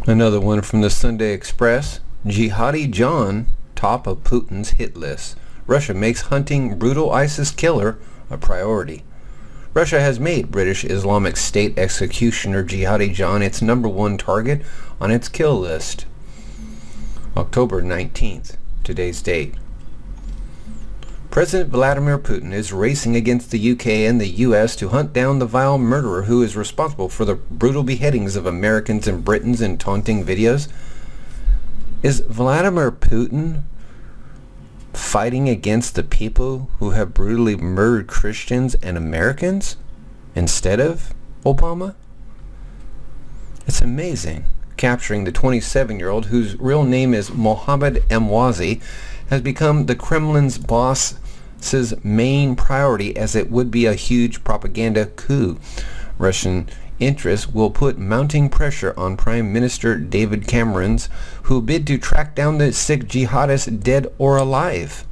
Another one from the Sunday Express. Jihadi John, top of Putin's hit list. Russia makes hunting brutal ISIS killer a priority. Russia has made British Islamic State executioner Jihadi John its #1 target on its kill list. October 19th, today's date. President Vladimir Putin is racing against the UK and the US to hunt down the vile murderer who is responsible for the brutal beheadings of Americans and Britons in taunting videos. Is Vladimir Putin fighting against the people who have brutally murdered Christians and Americans instead of Obama? It's amazing. Capturing the 27-year-old, whose real name is Mohammad Emwazi, has become the Kremlin's boss's main priority, as it would be a huge propaganda coup. Russian interests will put mounting pressure on Prime Minister David Cameron's, who bid to track down the sick jihadists, dead or alive.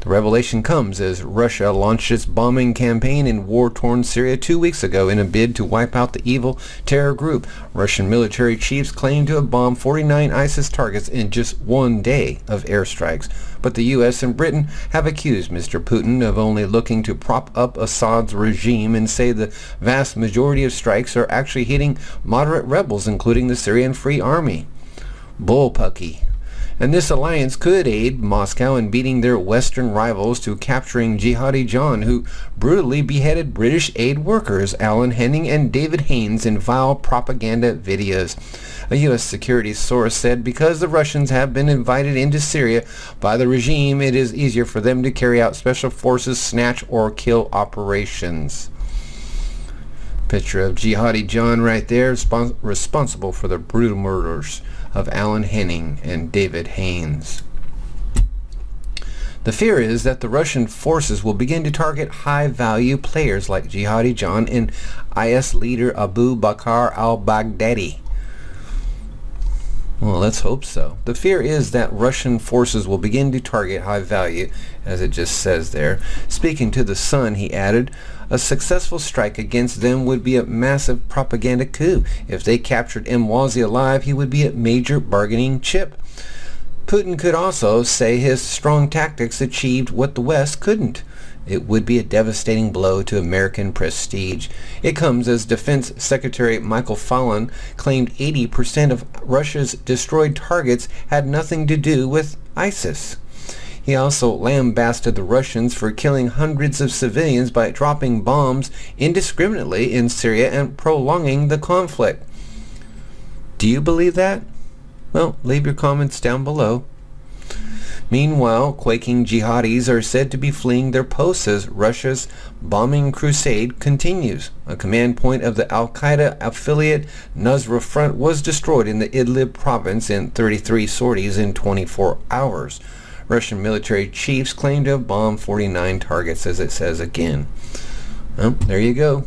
The revelation comes as Russia launched its bombing campaign in war-torn Syria 2 weeks ago in a bid to wipe out the evil terror group. Russian military chiefs claim to have bombed 49 ISIS targets in just 1 day of airstrikes. But the US and Britain have accused Mr. Putin of only looking to prop up Assad's regime and say the vast majority of strikes are actually hitting moderate rebels, including the Syrian Free Army. Bullpucky. And this alliance could aid Moscow in beating their Western rivals to capturing Jihadi John, who brutally beheaded British aid workers Alan Henning and David Haines in vile propaganda videos. A U.S. security source said because the Russians have been invited into Syria by the regime, it is easier for them to carry out special forces snatch or kill operations. Picture of Jihadi John right there, responsible for the brutal murders of Alan Henning and David Haines. The fear is that the Russian forces will begin to target high-value players like Jihadi John and IS leader Abu Bakr al-Baghdadi. Well, let's hope so. The fear is that Russian forces will begin to target high value, as it just says there. Speaking to The Sun, he added, a successful strike against them would be a massive propaganda coup. If they captured Emwazi alive, he would be a major bargaining chip. Putin could also say his strong tactics achieved what the West couldn't. It would be a devastating blow to American prestige. It comes as Defense Secretary Michael Fallon claimed 80% of Russia's destroyed targets had nothing to do with ISIS. He also lambasted the Russians for killing hundreds of civilians by dropping bombs indiscriminately in Syria and prolonging the conflict. Do you believe that? Well, leave your comments down below. Meanwhile, quaking jihadis are said to be fleeing their posts as Russia's bombing crusade continues. A command point of the al-Qaeda affiliate Nusra Front was destroyed in the Idlib province in 33 sorties in 24 hours. Russian military chiefs claim to have bombed 49 targets, as it says again. Well, there you go.